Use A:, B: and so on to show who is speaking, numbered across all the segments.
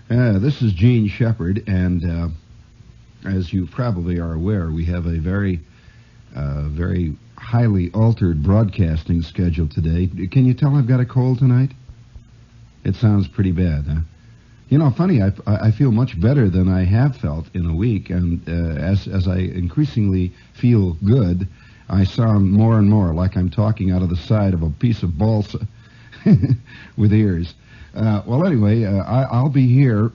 A: This is Gene Shepherd, and as you probably are aware, we have a very highly altered broadcasting schedule today. Can you tell I've got a cold tonight? It sounds pretty bad, huh? You know, funny, I feel much better than I have felt in a week, and as I increasingly feel good, I sound more and more like I'm talking out of the side of a piece of balsa with ears. Well, anyway, I'll be here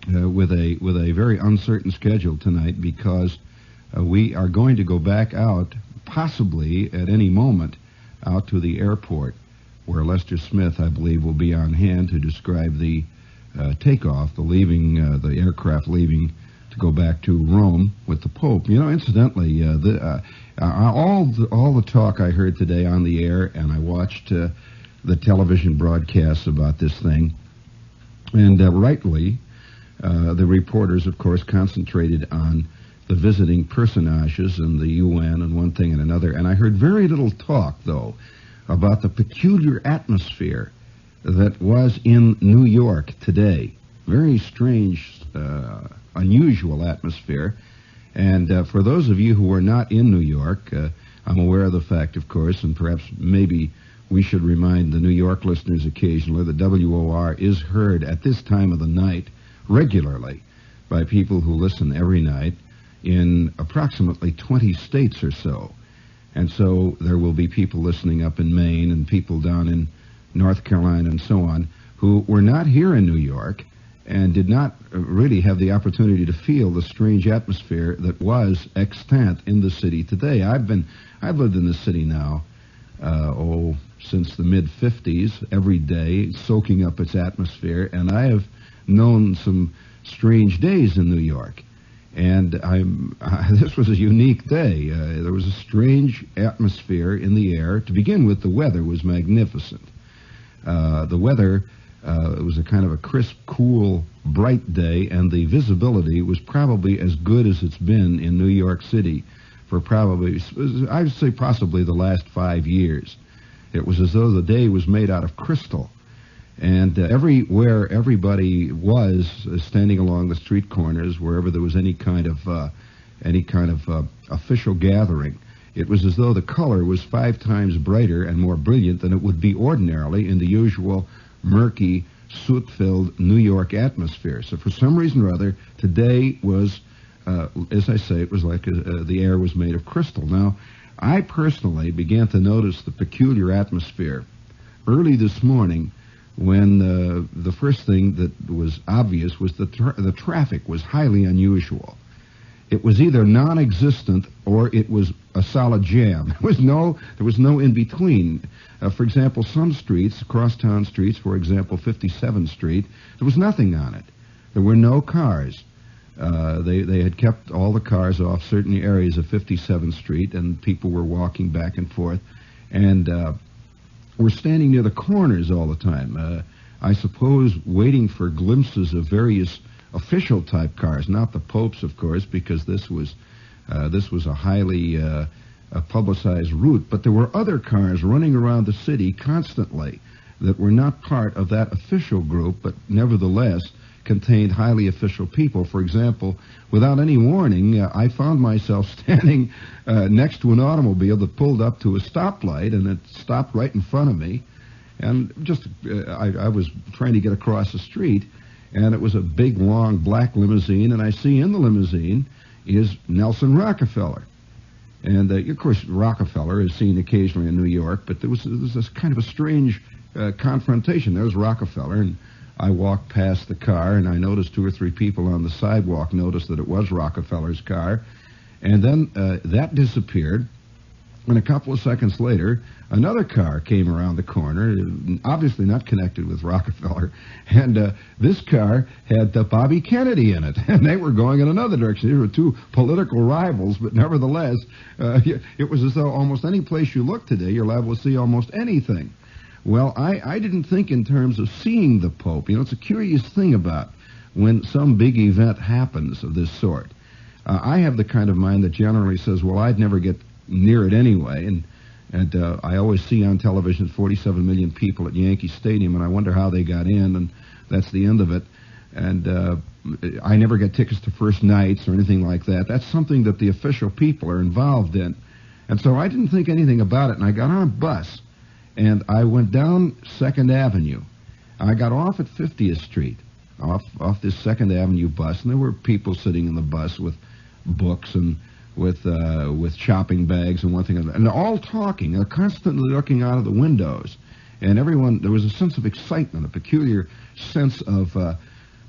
A: with a very uncertain schedule tonight because we are going to go back out, possibly at any moment, out to the airport, where Lester Smith, I believe, will be on hand to describe the takeoff, the aircraft leaving to go back to Rome with the Pope. You know, incidentally, all the talk I heard today on the air, and I watched the television broadcasts about this thing, and rightly, the reporters, of course, concentrated on the visiting personages and the UN and one thing and another, and I heard very little talk, though, about the peculiar atmosphere that was in New York today. Very strange, unusual atmosphere. And for those of you who are not in New York, I'm aware of the fact, of course, and perhaps maybe we should remind the New York listeners occasionally that WOR is heard at this time of the night regularly by people who listen every night in approximately 20 states or so. And so there will be people listening up in Maine and people down in North Carolina and so on who were not here in New York and did not really have the opportunity to feel the strange atmosphere that was extant in the city today. I've lived in the city now, since the mid-50s, every day, soaking up its atmosphere, and I have known some strange days in New York. And this was a unique day. There was a strange atmosphere in the air. To begin with, the weather was magnificent. The weather, it was a kind of a crisp, cool, bright day, and the visibility was probably as good as it's been in New York City for probably, I would say possibly the last 5 years. It was as though the day was made out of crystal. And everywhere everybody was standing along the street corners, wherever there was any kind of official gathering, it was as though the color was 5 times brighter and more brilliant than it would be ordinarily in the usual murky, soot-filled New York atmosphere. So for some reason or other, today was, as I say, it was like the air was made of crystal. Now, I personally began to notice the peculiar atmosphere early this morning when the first thing that was obvious was that the traffic was highly unusual. It was either non-existent or it was a solid jam. There was no in between. For example, some streets, crosstown streets, for example, 57th Street, there was nothing on it. There were no cars. They had kept all the cars off certain areas of 57th Street, and people were walking back and forth. And we're standing near the corners all the time. I suppose waiting for glimpses of various official-type cars, not the Pope's, of course, because this was a highly publicized route. But there were other cars running around the city constantly that were not part of that official group, but nevertheless contained highly official people. For example, without any warning, I found myself standing next to an automobile that pulled up to a stoplight, and it stopped right in front of me. And I was trying to get across the street, and it was a big, long, black limousine, and I see in the limousine is Nelson Rockefeller. And, of course, Rockefeller is seen occasionally in New York, but there was this kind of a strange confrontation. There was Rockefeller, and I walked past the car, and I noticed 2 or 3 people on the sidewalk noticed that it was Rockefeller's car. And then that disappeared, and a couple of seconds later, another car came around the corner, obviously not connected with Rockefeller, and this car had Bobby Kennedy in it, and they were going in another direction. These were 2 political rivals, but nevertheless, it was as though almost any place you look today, you're liable to see almost anything. Well, I didn't think in terms of seeing the Pope. You know, it's a curious thing about when some big event happens of this sort. I have the kind of mind that generally says, well, I'd never get near it anyway, and I always see on television 47 million people at Yankee Stadium, and I wonder how they got in, and that's the end of it. And I never get tickets to first nights or anything like that. That's something that the official people are involved in. And so I didn't think anything about it, and I got on a bus, and I went down 2nd Avenue. I got off at 50th Street, off this 2nd Avenue bus, and there were people sitting in the bus with books and with shopping bags and one thing and another, and they're all talking. They're constantly looking out of the windows, and everyone, there was a sense of excitement, a peculiar sense of,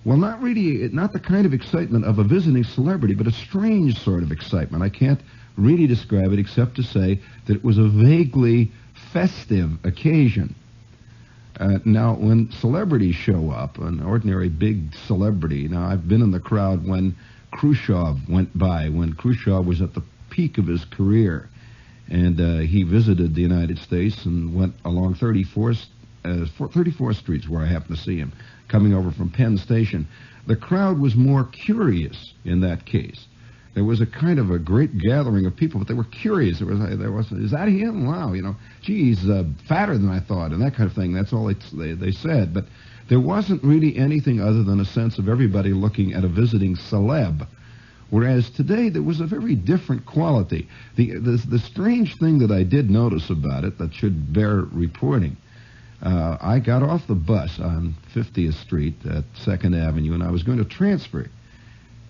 A: well, not the kind of excitement of a visiting celebrity, but a strange sort of excitement. I can't really describe it except to say that it was a vaguely festive occasion. Now, when celebrities show up, an ordinary big celebrity, now I've been in the crowd when Khrushchev went by, when Khrushchev was at the peak of his career, and he visited the United States and went along 34th Street, where I happened to see him, coming over from Penn Station. The crowd was more curious in that case. There was a kind of a great gathering of people, but they were curious. There was, is that him? Wow, gee, he's fatter than I thought, and that kind of thing. That's all they said. But there wasn't really anything other than a sense of everybody looking at a visiting celeb. Whereas today there was a very different quality. The strange thing that I did notice about it that should bear reporting, I got off the bus on 50th Street at 2nd Avenue, and I was going to transfer.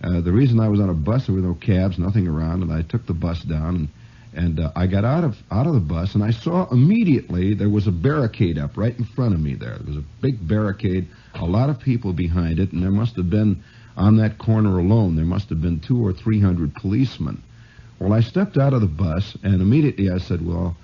A: The reason I was on a bus, there were no cabs, nothing around, and I took the bus down, and I got out of the bus, and I saw immediately there was a barricade up right in front of me there. There was a big barricade, a lot of people behind it, and there must have been, on that corner alone, there must have been 200 or 300 policemen. Well, I stepped out of the bus, and immediately I said, well,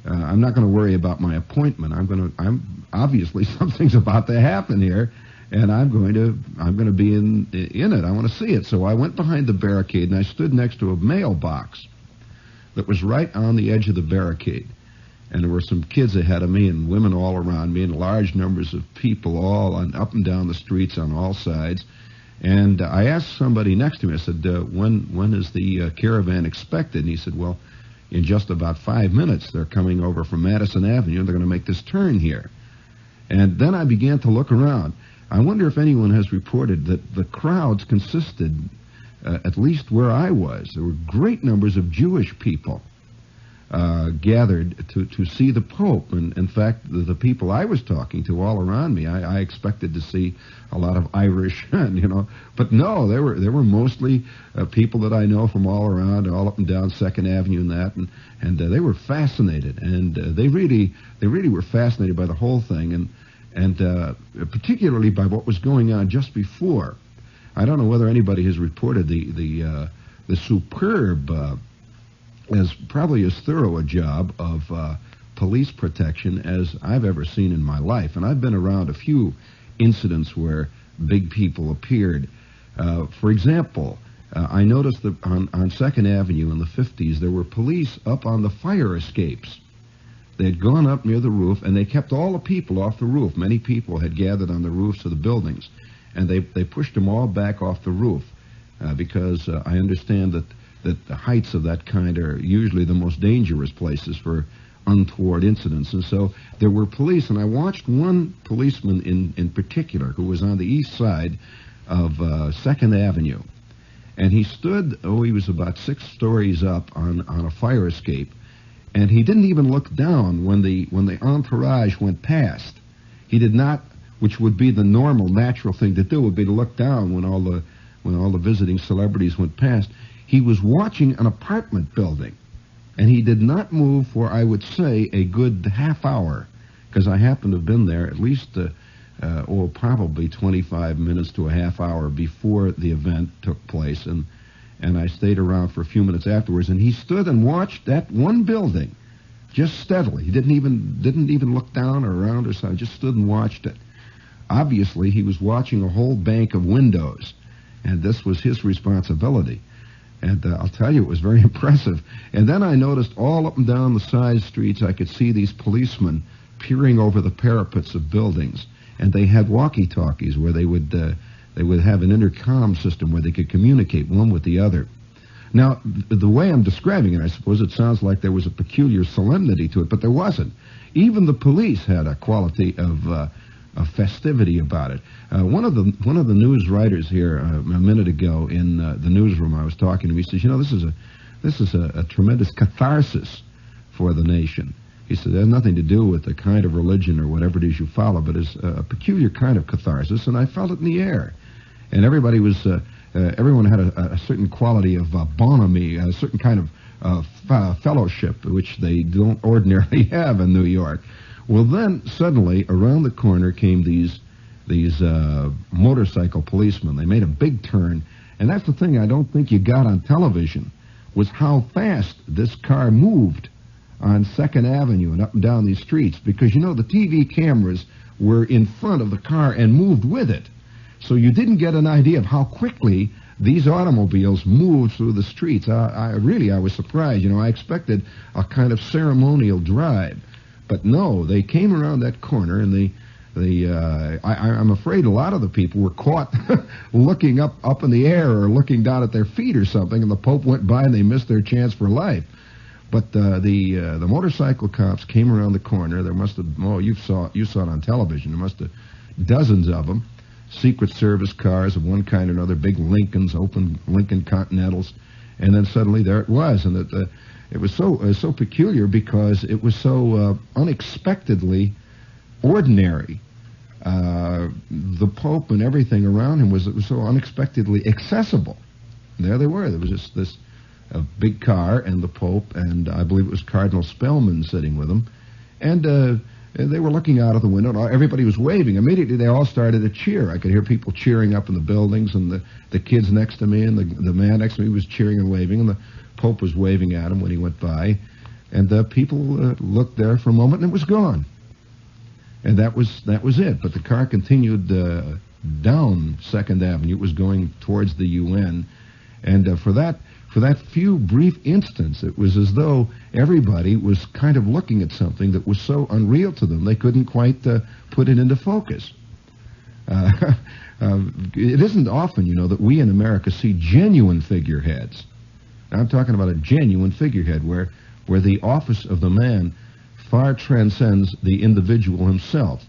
A: I'm not going to worry about my appointment. I'm obviously something's about to happen here. And I'm going to be in it. I want to see it. So I went behind the barricade, and I stood next to a mailbox that was right on the edge of the barricade. And there were some kids ahead of me and women all around me and large numbers of people all up and down the streets on all sides. And I asked somebody next to me, I said, when is the caravan expected? And he said, well, in just about 5 minutes. They're coming over from Madison Avenue, and they're going to make this turn here. And then I began to look around. I wonder if anyone has reported that the crowds consisted, at least where I was, there were great numbers of Jewish people gathered to see the Pope. And in fact, the people I was talking to all around me, I expected to see a lot of Irish, but no, they were mostly people that I know from all around, all up and down 2nd Avenue and that, and they were fascinated, and they really were fascinated by the whole thing, and particularly by what was going on just before. I don't know whether anybody has reported the superb, as probably as thorough a job of police protection as I've ever seen in my life. And I've been around a few incidents where big people appeared. For example, I noticed that on 2nd Avenue in the 50s, there were police up on the fire escapes. They had gone up near the roof, and they kept all the people off the roof. Many people had gathered on the roofs of the buildings, and they pushed them all back off the roof because I understand that the heights of that kind are usually the most dangerous places for untoward incidents. And so there were police, and I watched one policeman in particular who was on the east side of 2nd Avenue. And he stood, he was about 6 stories up on a fire escape, and he didn't even look down when the entourage went past. He did not, which would be the normal, natural thing to do, would be to look down when all the visiting celebrities went past. He was watching an apartment building, and he did not move for, I would say, a good half hour, because I happened to have been there at least, probably 25 minutes to a half hour before the event took place, and I stayed around for a few minutes afterwards, and he stood and watched that one building just steadily. He didn't even look down or around or something, just stood and watched it. Obviously, he was watching a whole bank of windows, and this was his responsibility. And I'll tell you, it was very impressive. And then I noticed all up and down the side streets, I could see these policemen peering over the parapets of buildings. And they had walkie-talkies where they would have an intercom system where they could communicate one with the other. Now, the way I'm describing it, I suppose it sounds like there was a peculiar solemnity to it, but there wasn't. Even the police had a quality of festivity about it. One of the news writers here a minute ago in the newsroom, I was talking to him. He says, this is a tremendous catharsis for the nation. He said, it has nothing to do with the kind of religion or whatever it is you follow, but it's a peculiar kind of catharsis, and I felt it in the air. And everybody was, everyone had a certain quality of bonhomie, a certain kind of fellowship, which they don't ordinarily have in New York. Well, then, suddenly, around the corner came these motorcycle policemen. They made a big turn, and that's the thing I don't think you got on television, was how fast this car moved on 2nd Avenue and up and down these streets, because, the TV cameras were in front of the car and moved with it. So you didn't get an idea of how quickly these automobiles moved through the streets. I was surprised. I expected a kind of ceremonial drive. But no, they came around that corner, and I'm afraid a lot of the people were caught looking up in the air or looking down at their feet or something, and the Pope went by and they missed their chance for life. But the motorcycle cops came around the corner. There must have, you saw it on television. There must have dozens of them, Secret Service cars of one kind or another, big Lincolns, open Lincoln Continentals, and then suddenly there it was, and it was so peculiar because it was so unexpectedly ordinary. The Pope and everything around him was so unexpectedly accessible. There they were. There was just this big car and the Pope, and I believe it was Cardinal Spellman sitting with him, and they were looking out of the window. Everybody was waving. Immediately they all started to cheer. I could hear people cheering up in the buildings, and the kids next to me and the man next to me was cheering and waving, and the Pope was waving at him when he went by, and the people looked there for a moment, and it was gone. And that was it. But the car continued down 2nd Avenue. It was going towards the UN, and for that few brief instants, it was as though everybody was kind of looking at something that was so unreal to them they couldn't quite put it into focus. It isn't often, that we in America see genuine figureheads. Now, I'm talking about a genuine figurehead where the office of the man far transcends the individual himself,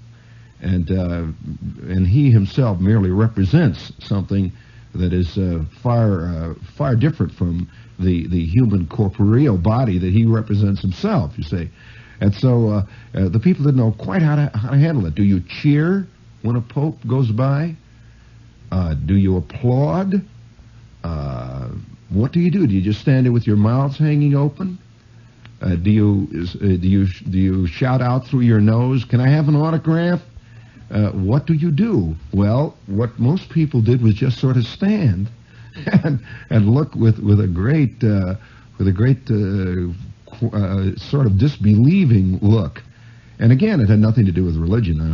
A: and he himself merely represents something that is far different from the human corporeal body that he represents himself, you see. And so the people didn't know quite how to handle it. Do you cheer when a pope goes by? Do you applaud? What do you do? Do you just stand there with your mouths hanging open? Do you shout out through your nose, "Can I have an autograph?" What do you do? Well, what most people did was just sort of stand and look with a great sort of disbelieving look. And again, it had nothing to do with religion. I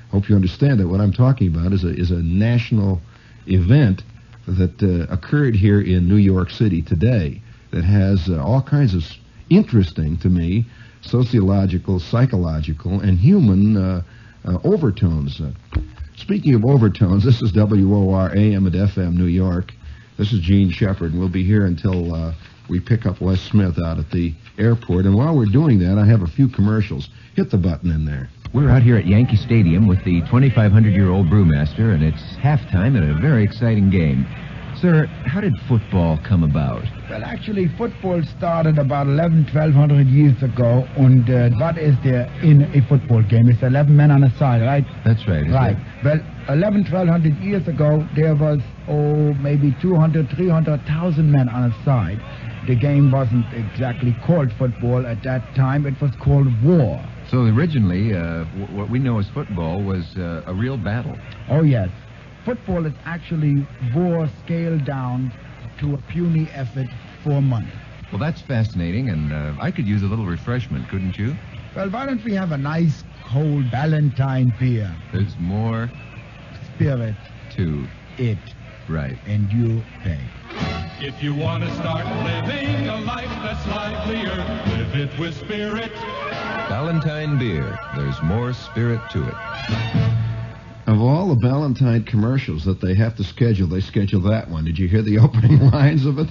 A: hope you understand that what I'm talking about is a national event that occurred here in New York City today that has all kinds of interesting, to me, sociological, psychological, and human overtones. Speaking of overtones, this is WOR AM and FM New York. This is Gene Shepard, and we'll be here until we pick up Les Smith out at the airport. And while we're doing that, I have a few commercials. Hit the button in there.
B: We're out here at Yankee Stadium with the 2,500-year-old brewmaster, and it's halftime in a very exciting game. Sir, how did football come about?
C: Well, actually, football started about 1,200 years ago, and what is there in a football game? It's 11 men on a side, right?
B: That's right.
C: Right. Well, 1,200 years ago, there was, maybe 200, 300,000 men on a side. The game wasn't exactly called football at that time. It was called war.
B: So originally, what we know as football was a real battle.
C: Oh, yes. Football is actually war scaled down to a puny effort for money.
B: Well, that's fascinating, and I could use a little refreshment, couldn't you?
C: Well, why don't we have a nice, cold Ballantine Beer?
B: There's more
C: Spirit
B: to
C: it.
B: Right.
C: And you pay.
D: If you want to start living a life that's livelier, live it with spirit.
B: Ballantine Beer. There's more spirit to it.
A: Of all the Ballantine commercials that they have to schedule, they schedule that one. Did you hear the opening lines of it?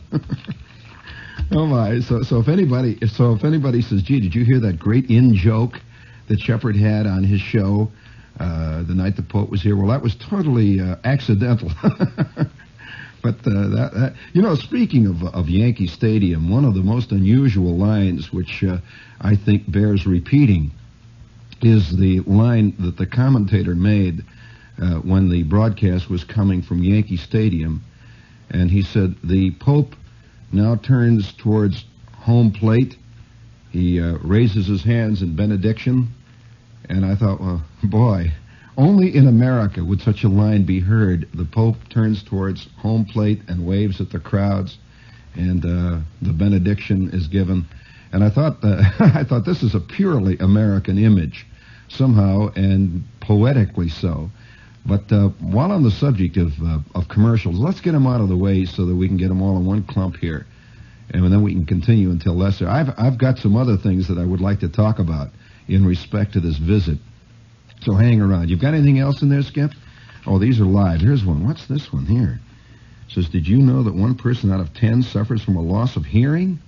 A: Oh my! So if anybody says, "Gee, did you hear that great in-joke that Shepard had on his show the night the Pope was here. Well, that was totally accidental. But speaking of Yankee Stadium, one of the most unusual lines, which I think bears repeating, is the line that the commentator made when the broadcast was coming from Yankee Stadium. And he said, the Pope now turns towards home plate. He raises his hands in benediction. And I thought, well, boy, only in America would such a line be heard. The Pope turns towards home plate and waves at the crowds, and the benediction is given. And I thought this is a purely American image, somehow, and poetically so. But while on the subject of commercials, let's get them out of the way so that we can get them all in one clump here, and then we can continue until lesser. I've got some other things that I would like to talk about in respect to this visit. So hang around. You've got anything else in there, Skip? Oh, these are live. Here's one. What's this one here? It says, did you know that 1 person out of 10 suffers from a loss of hearing?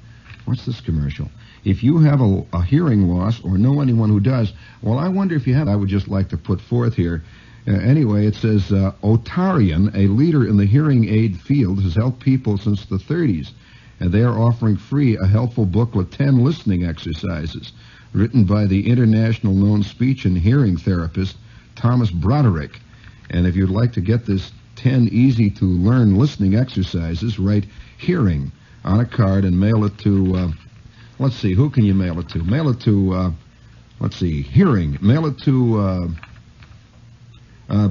A: What's this commercial? If you have a hearing loss or know anyone who does, well, I wonder if you have. I would just like to put forth here. Anyway, it says, Otarian, a leader in the hearing aid field, has helped people since the 30s, and they are offering free a helpful booklet, 10 listening exercises, written by the international known speech and hearing therapist Thomas Broderick. And if you'd like to get this 10 easy-to-learn listening exercises, write hearing on a card and mail it to, let's see, who can you mail it to? Mail it to, hearing. Mail it to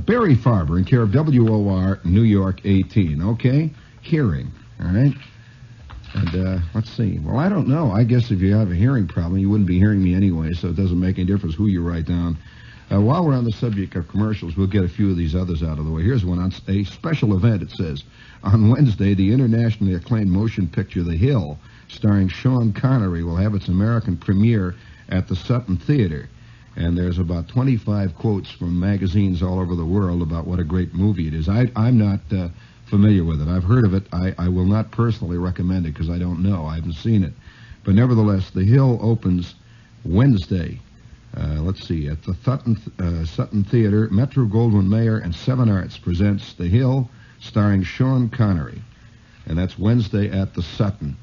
A: Barry Farber in care of WOR, New York 18, okay? Hearing, all right? And let's see. Well, I don't know. I guess if you have a hearing problem, you wouldn't be hearing me anyway, so it doesn't make any difference who you write down. While we're on the subject of commercials, we'll get a few of these others out of the way. Here's one on a special event. It says, on Wednesday, the internationally acclaimed motion picture The Hill, starring Sean Connery, will have its American premiere at the Sutton Theater. And there's about 25 quotes from magazines all over the world about what a great movie it is. I'm not familiar with it. I've heard of it. I will not personally recommend it because I don't know. I haven't seen it. But nevertheless, The Hill opens Wednesday. Let's see. At the Sutton Theater, Metro-Goldwyn-Mayer and Seven Arts presents The Hill, starring Sean Connery. And that's Wednesday at the Sutton.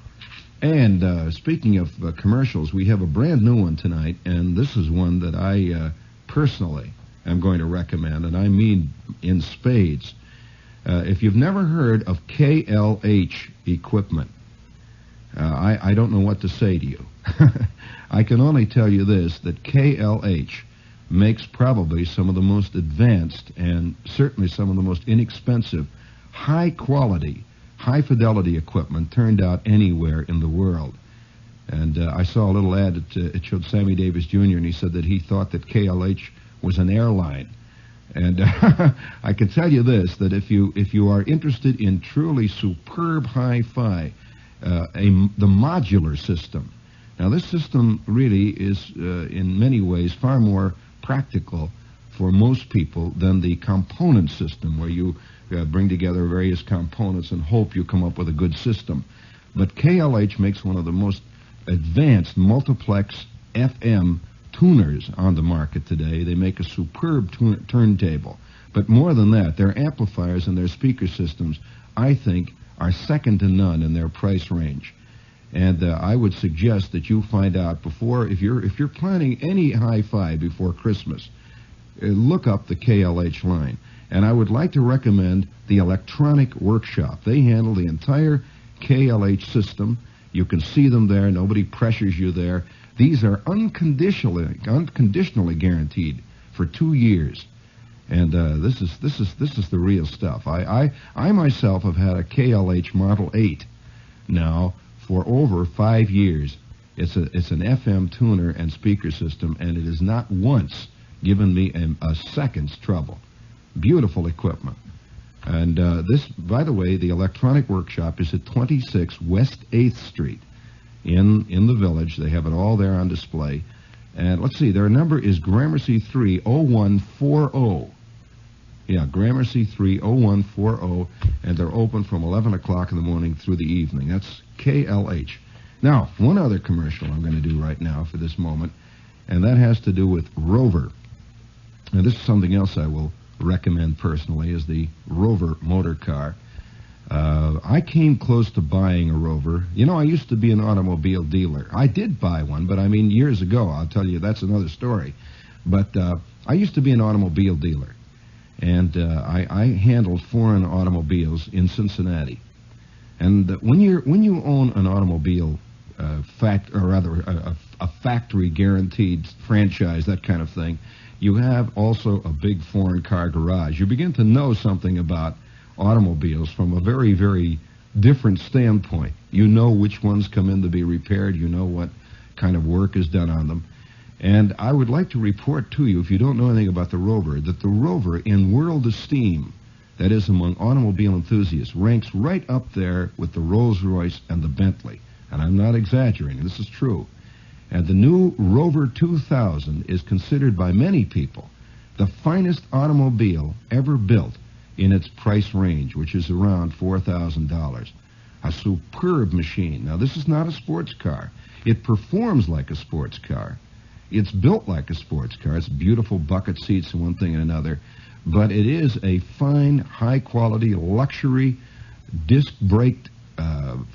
A: And speaking of commercials, we have a brand new one tonight, and this is one that I personally am going to recommend, and I mean in spades. If you've never heard of KLH equipment, I don't know what to say to you. I can only tell you this, that KLH makes probably some of the most advanced and certainly some of the most inexpensive, high-quality, high-fidelity equipment turned out anywhere in the world. And I saw a little ad, it showed Sammy Davis Jr., and he said that he thought that KLH was an airline. And I can tell you this, that if you are interested in truly superb hi-fi, the modular system. Now, this system really is, in many ways, far more practical for most people than the component system, where you bring together various components and hope you come up with a good system. But KLH makes one of the most advanced multiplex FM tuners on the market today. They make a superb turntable. But more than that, their amplifiers and their speaker systems, I think, are second to none in their price range. And I would suggest that you find out before, if you're planning any hi-fi before Christmas, look up the KLH line. And I would like to recommend the Electronic Workshop. They handle the entire KLH system. You can see them there. Nobody pressures you there. These are unconditionally guaranteed for 2 years. And this is the real stuff. I myself have had a KLH Model 8 now for over 5 years. It's an FM tuner and speaker system, and it has not once given me a second's trouble. Beautiful equipment. And this, by the way, the Electronic Workshop is at 26 West 8th Street in the Village. They have it all there on display. And let's see, their number is Gramercy 30140. Yeah, Gramercy 30140, and they're open from 11 o'clock in the morning through the evening. That's KLH. Now, one other commercial I'm going to do right now for this moment, and that has to do with Rover. Now, this is something else I will recommend personally, is the Rover motor car. I came close to buying a Rover. You know, I used to be an automobile dealer. I did buy one, but I mean years ago. I'll tell you, that's another story. But I used to be an automobile dealer, and I handled foreign automobiles in Cincinnati. And when you own an automobile a factory guaranteed franchise, that kind of thing, you have also a big foreign car garage. You begin to know something about automobiles from a very, very different standpoint. You know which ones come in to be repaired. You know what kind of work is done on them. And I would like to report to you, if you don't know anything about the Rover, that the Rover, in world esteem, that is among automobile enthusiasts, ranks right up there with the Rolls-Royce and the Bentley. And I'm not exaggerating. This is true. And the new Rover 2000 is considered by many people the finest automobile ever built in its price range, which is around $4,000. A superb machine. Now, this is not a sports car. It performs like a sports car. It's built like a sports car. It's beautiful bucket seats and one thing and another. But it is a fine, high-quality, luxury, disc-braked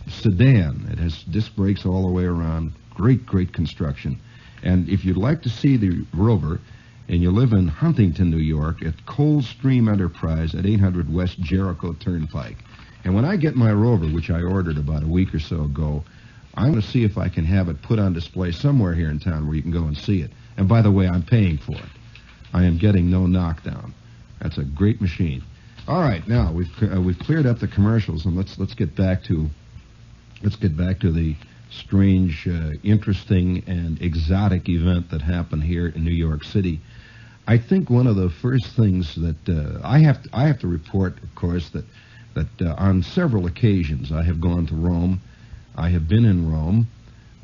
A: sedan. It has disc brakes all the way around. Great, great construction. And if you'd like to see the Rover, and you live in Huntington, New York, at Coldstream Enterprise at 800 West Jericho Turnpike. And when I get my Rover, which I ordered about a week or so ago, I'm going to see if I can have it put on display somewhere here in town where you can go and see it. And by the way, I'm paying for it. I am getting no knockdown. That's a great machine. All right, now we've cleared up the commercials, and let's get back to the strange, interesting, and exotic event that happened here in New York City. I think one of the first things that I have to report, of course, that on several occasions I have gone to Rome. I have been in Rome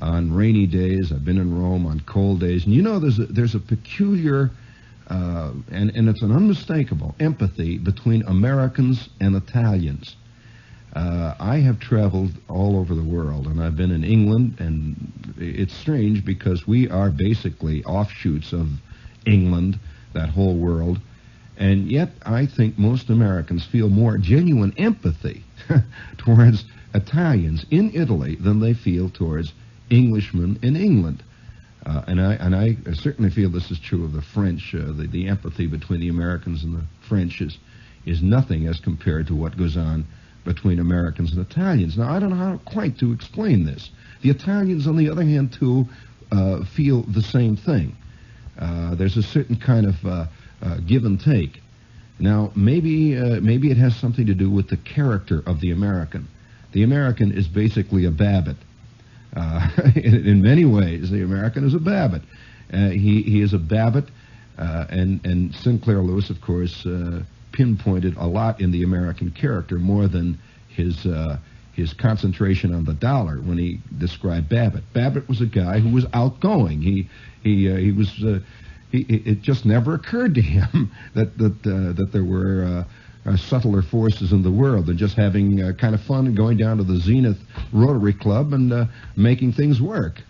A: on rainy days. I've been in Rome on cold days, and you know there's a peculiar and it's an unmistakable empathy between Americans and Italians. I have traveled all over the world, and I've been in England, and it's strange because we are basically offshoots of England, that whole world, and yet I think most Americans feel more genuine empathy towards Italians in Italy than they feel towards Englishmen in England. And I certainly feel this is true of the French. The empathy between the Americans and the French is nothing as compared to what goes on between Americans and Italians. Now, I don't know how quite to explain this. The Italians, on the other hand, too, feel the same thing. There's a certain kind of give and take. Now, maybe it has something to do with the character of the American. The American is basically a Babbitt. In many ways, the American is a Babbitt. He is a Babbitt, and Sinclair Lewis, of course, pinpointed a lot in the American character more than his concentration on the dollar when he described Babbitt. Babbitt was a guy who was outgoing. It just never occurred to him that there were subtler forces in the world than just having kind of fun and going down to the Zenith Rotary Club and making things work.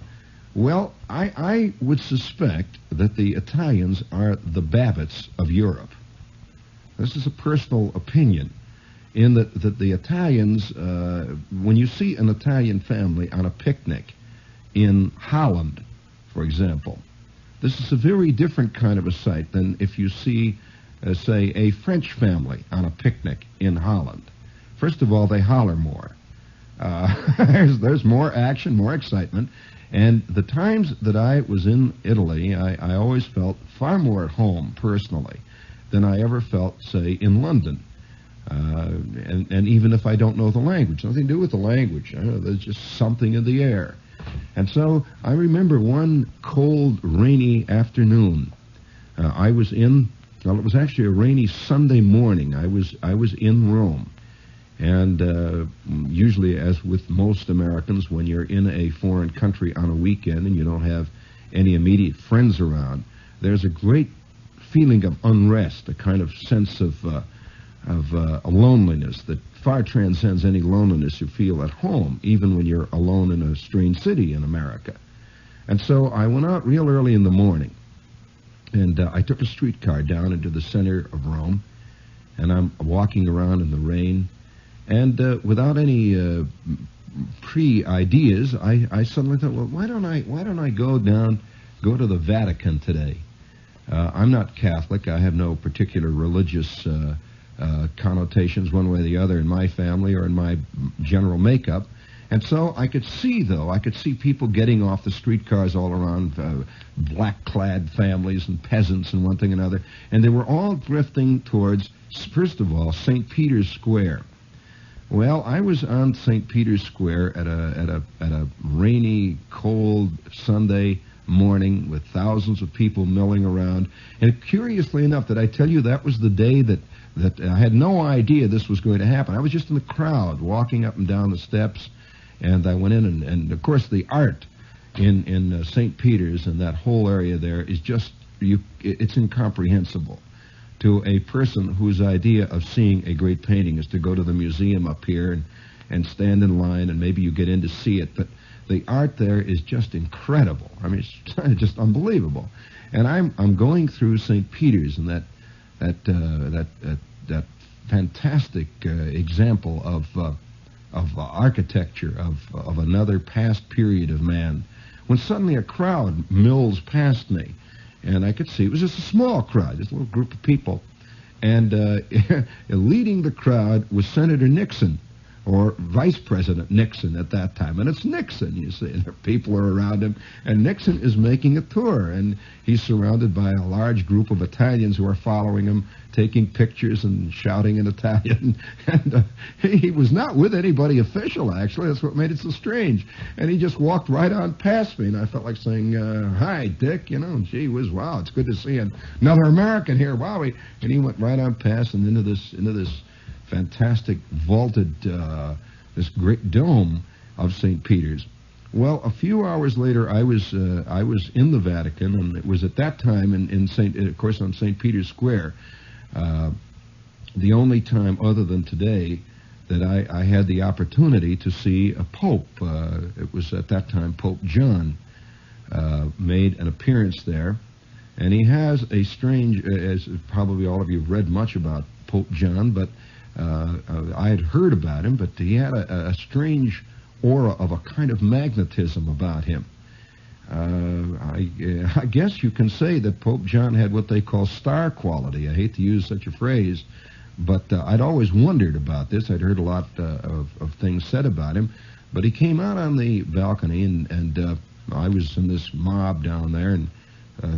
A: Well, I would suspect that the Italians are the Babbitts of Europe. This is a personal opinion, in that the Italians, when you see an Italian family on a picnic in Holland, for example, this is a very different kind of a sight than if you see, say, a French family on a picnic in Holland. First of all, they holler more. There's more action, more excitement. And the times that I was in Italy, I always felt far more at home, personally, than I ever felt, say, in London. And even if I don't know the language, nothing to do with the language. There's just something in the air. And so I remember one cold, rainy afternoon. I was in, well, it was actually a rainy Sunday morning. I was in Rome. And usually, as with most Americans, when you're in a foreign country on a weekend and you don't have any immediate friends around, there's a great feeling of unrest, a kind of sense of a loneliness that far transcends any loneliness you feel at home, even when you're alone in a strange city in America. And so I went out real early in the morning, And I took a streetcar down into the center of Rome, and I'm walking around in the rain, and without any pre-ideas, I suddenly thought, well, why don't I go to the Vatican today? I'm not Catholic. I have no particular religious connotations one way or the other in my family or in my general makeup. And so I could see people getting off the streetcars all around, black-clad families and peasants and one thing and another, and they were all drifting towards, first of all, St. Peter's Square. Well, I was on St. Peter's Square at a rainy, cold Sunday morning with thousands of people milling around, and curiously enough, did I tell you that was the day that I had no idea this was going to happen. I was just in the crowd, walking up and down the steps. And I went in, and of course, the art in St. Peter's and that whole area there is just, it's incomprehensible to a person whose idea of seeing a great painting is to go to the museum up here and stand in line, and maybe you get in to see it. But the art there is just incredible. I mean, it's just unbelievable. And I'm going through St. Peter's and that fantastic example of architecture of another past period of man, when suddenly a crowd mills past me, and I could see it was just a small crowd, just a little group of people, and leading the crowd was Senator Nixon, or Vice President Nixon at that time, and it's Nixon, you see, and the people are around him, and Nixon is making a tour, and he's surrounded by a large group of Italians who are following him, taking pictures and shouting in Italian, and he was not with anybody official, actually. That's what made it so strange, and he just walked right on past me, and I felt like saying, hi, Dick, gee whiz, wow, it's good to see another American here, wow, and he went right on past and into this fantastic vaulted, this great dome of St. Peter's. Well, a few hours later, I was in the Vatican, and it was at that time of course, on St. Peter's Square, the only time other than today that I had the opportunity to see a pope. It was at that time Pope John made an appearance there, and he has a strange, as probably all of you have read much about Pope John, but I had heard about him, but he had a strange aura of a kind of magnetism about him. I guess you can say that Pope John had what they call star quality. I hate to use such a phrase, but I'd always wondered about this. I'd heard a lot of things said about him, but he came out on the balcony, and I was in this mob down there, and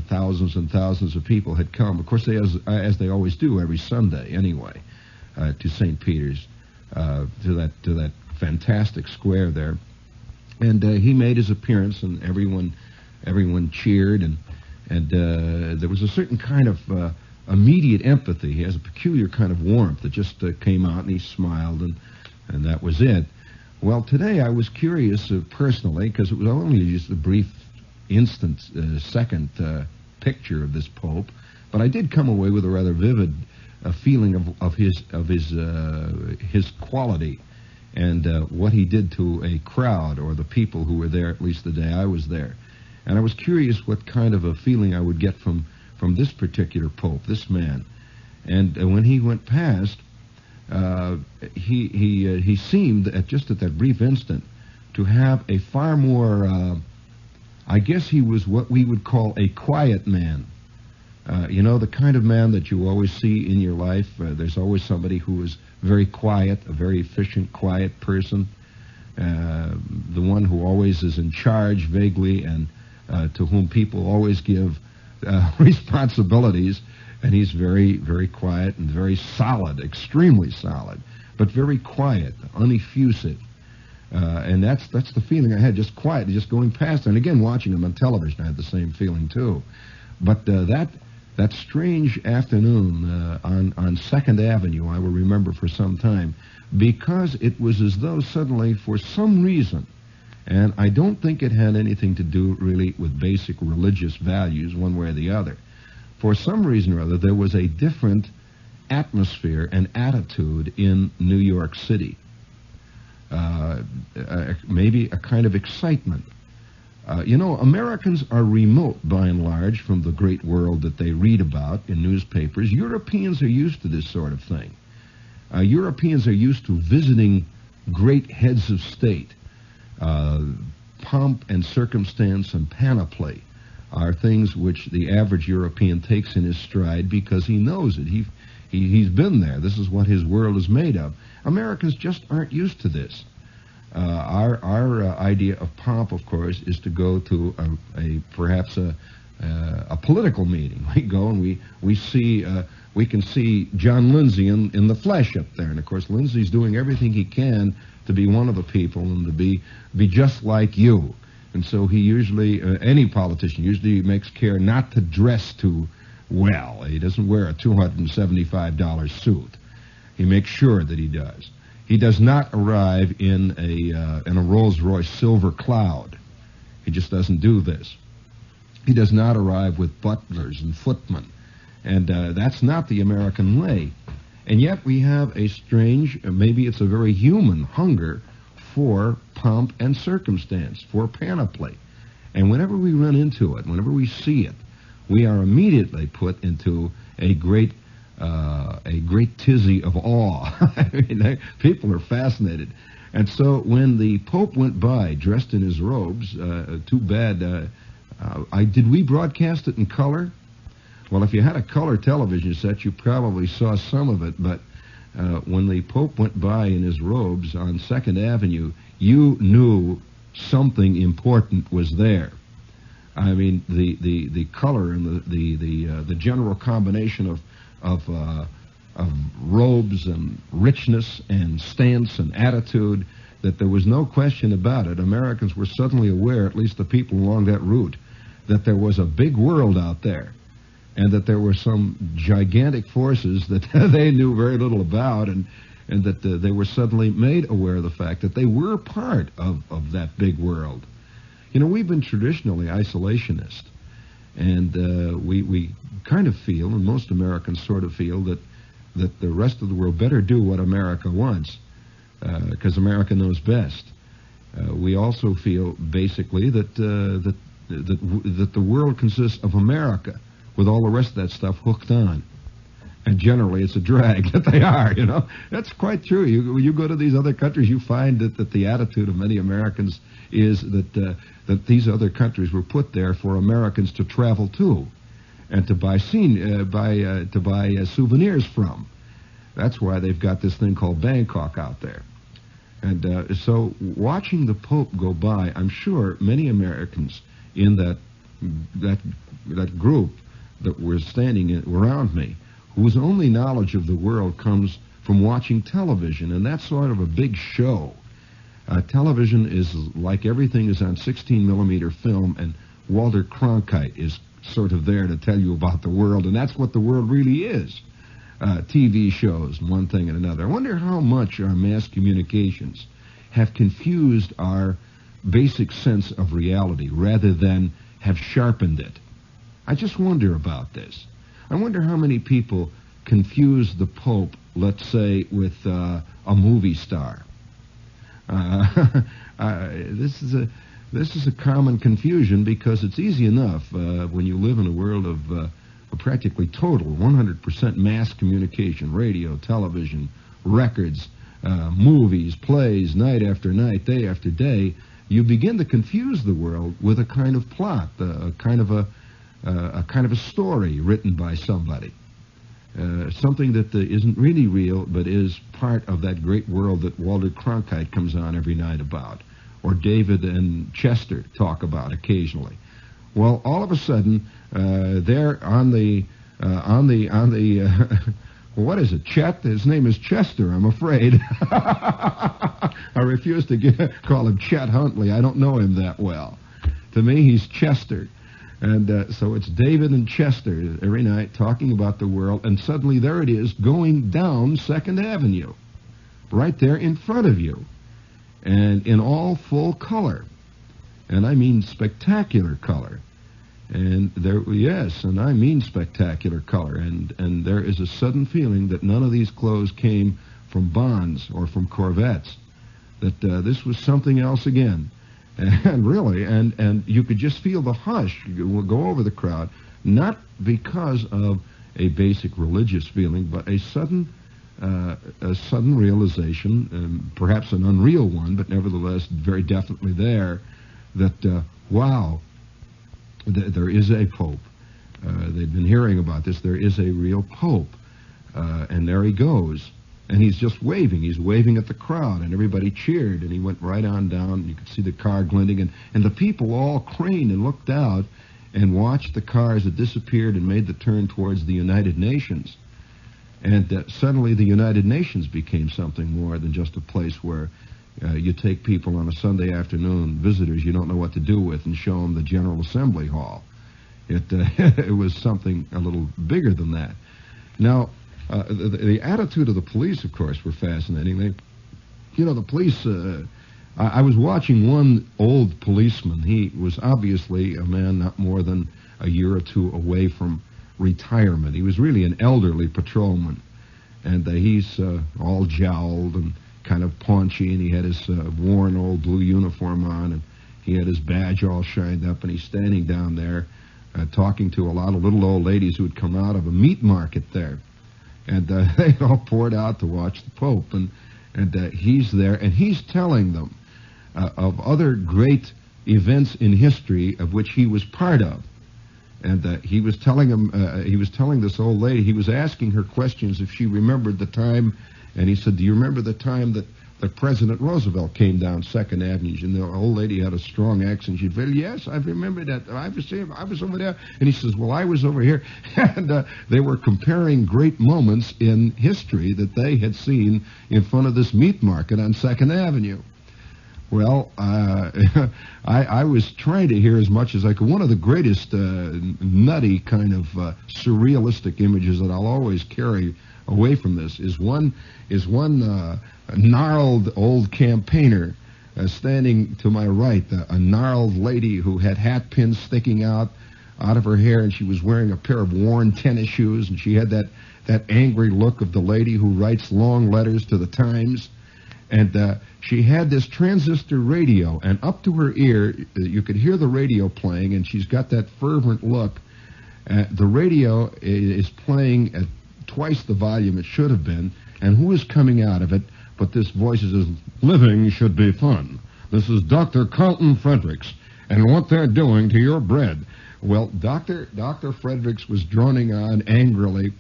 A: thousands and thousands of people had come. Of course, as they always do every Sunday anyway, to St. Peter's, to that fantastic square there. And he made his appearance, and everyone cheered, and there was a certain kind of immediate empathy. He has a peculiar kind of warmth that just came out, and he smiled, and that was it. Well, today I was curious personally, because it was only just a brief instant, second picture of this Pope, but I did come away with a rather vivid feeling of his quality, and what he did to a crowd, or the people who were there, at least the day I was there. And I was curious what kind of a feeling I would get from this particular Pope, this man. And when he went past, he seemed, just at that brief instant, to have a far more, I guess he was what we would call a quiet man. The kind of man that you always see in your life. There's always somebody who is very quiet, a very efficient, quiet person. The one who always is in charge vaguely, and to whom people always give responsibilities. And he's very, very quiet and very solid, extremely solid, but very quiet, uneffusive. And that's the feeling I had, just quiet, just going past. And again, watching him on television, I had the same feeling too. But that strange afternoon on 2nd Avenue, I will remember for some time, because it was as though suddenly, for some reason, and I don't think it had anything to do really with basic religious values one way or the other. For some reason or other, there was a different atmosphere and attitude in New York City. Maybe a kind of excitement. Americans are remote, by and large, from the great world that they read about in newspapers. Europeans are used to this sort of thing. Europeans are used to visiting great heads of state. Pomp and circumstance and panoply are things which the average European takes in his stride because he knows it. He's been there. This is what his world is made of. Americans just aren't used to this. Our idea of pomp, of course, is to go to perhaps a political meeting. We go and we can see John Lindsay in the flesh up there, and of course Lindsay's doing everything he can to be one of the people and to be just like you. And so he usually, any politician usually makes care not to dress too well. He doesn't wear a $275 suit. He makes sure that he does. He does not arrive in a Rolls-Royce Silver Cloud. He just doesn't do this. He does not arrive with butlers and footmen. And that's not the American way. And yet we have a strange, maybe it's a very human hunger for pomp and circumstance, for panoply. And whenever we run into it, whenever we see it, we are immediately put into a great tizzy of awe. I mean, people are fascinated. And so when the Pope went by dressed in his robes, too bad, did we broadcast it in color? Well, if you had a color television set, you probably saw some of it, but when the Pope went by in his robes on 2nd Avenue, you knew something important was there. I mean, the color and the general combination of robes and richness and stance and attitude, that there was no question about it. Americans were suddenly aware, at least the people along that route, that there was a big world out there, and that there were some gigantic forces that they knew very little about, and that they were suddenly made aware of the fact that they were part of that big world. You know, we've been traditionally isolationist, and we kind of feel, and most Americans sort of feel, that the rest of the world better do what America wants, because America knows best. We also feel, basically, that the world consists of America, with all the rest of that stuff hooked on. And generally it's a drag that they are, you know. That's quite true. You go to these other countries, you find that the attitude of many Americans is that these other countries were put there for Americans to travel to and to buy souvenirs from. That's why they've got this thing called Bangkok out there. And so watching the Pope go by, I'm sure many Americans in that group that were standing around me, whose only knowledge of the world comes from watching television, and that's sort of a big show. Television is like everything is on 16-millimeter film, and Walter Cronkite is sort of there to tell you about the world, and that's what the world really is. TV shows, one thing and another. I wonder how much our mass communications have confused our basic sense of reality rather than have sharpened it. I just wonder about this. I wonder how many people confuse the Pope, let's say, with a movie star. This is a common confusion because it's easy enough when you live in a world of practically total 100% mass communication, radio, television, records, movies, plays, night after night, day after day. You begin to confuse the world with a kind of plot, a kind of a story written by somebody, something that isn't really real, but is part of that great world that Walter Cronkite comes on every night about, or David and Chester talk about occasionally. Well, all of a sudden, they're on the what is it, Chet? His name is Chester, I'm afraid. I refuse to call him Chet Huntley. I don't know him that well. To me, he's Chester. And so it's David and Chester every night talking about the world, and suddenly there it is going down 2nd Avenue, right there in front of you, and in all full color. And I mean spectacular color. And yes, and I mean spectacular color. And there is a sudden feeling that none of these clothes came from Bonds or from Corvettes, that this was something else again. And really, and you could just feel the hush go over the crowd, not because of a basic religious feeling, but a sudden realization, perhaps an unreal one, but nevertheless very definitely there, that, wow, there is a pope. They've been hearing about this. There is a real pope. And there he goes. And he's just waving. He's waving at the crowd, and everybody cheered, and he went right on down, and you could see the car glinting, and the people all craned and looked out and watched the car as it disappeared and made the turn towards the United Nations. And suddenly the United Nations became something more than just a place where you take people on a Sunday afternoon, visitors you don't know what to do with, and show them the General Assembly Hall. It was something a little bigger than that. Now, the attitude of the police, of course, were fascinating. The police, I was watching one old policeman. He was obviously a man not more than a year or two away from retirement. He was really an elderly patrolman. And he's all jowled and kind of paunchy, and he had his worn old blue uniform on, and he had his badge all shined up, and he's standing down there talking to a lot of little old ladies who had come out of a meat market there. And they all poured out to watch the Pope, and he's there, and he's telling them of other great events in history of which he was part of. And he was telling this old lady, he was asking her questions if she remembered the time, and he said, "Do you remember the time that President Roosevelt came down 2nd Avenue?" And the old lady had a strong accent. She said, "Yes, I remember that. I was over there." And he says, "Well, I was over here." And they were comparing great moments in history that they had seen in front of this meat market on 2nd Avenue. Well, I was trying to hear as much as I could. One of the greatest nutty kind of surrealistic images that I'll always carry away from this is one gnarled old campaigner standing to my right, a gnarled lady who had hat pins sticking out of her hair, and she was wearing a pair of worn tennis shoes, and she had that angry look of the lady who writes long letters to the Times. And she had this transistor radio, and up to her ear, you could hear the radio playing, and she's got that fervent look. The radio is playing at twice the volume it should have been, and who is coming out of it but this voice says, "Living should be fun. This is Dr. Carlton Fredericks, and what they're doing to your bread." Well, Dr. Fredericks was droning on angrily,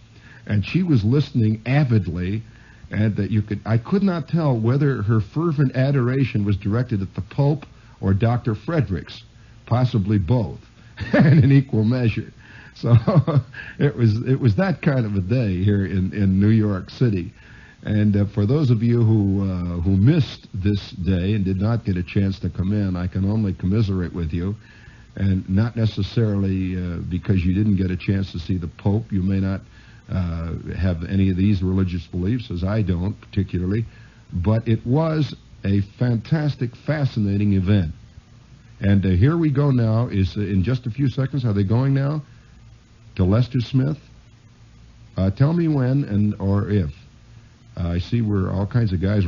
A: and she was listening avidly. And I could not tell whether her fervent adoration was directed at the Pope or Dr. Fredericks, possibly both, and in equal measure. So it was that kind of a day here in New York City. And for those of you who missed this day and did not get a chance to come in, I can only commiserate with you, and not necessarily because you didn't get a chance to see the Pope. You may not have any of these religious beliefs, as I don't particularly, but it was a fantastic, fascinating event. And here we go now, is in just a few seconds. Are they going now to Lester Smith? Tell me when or if. I see where all kinds of guys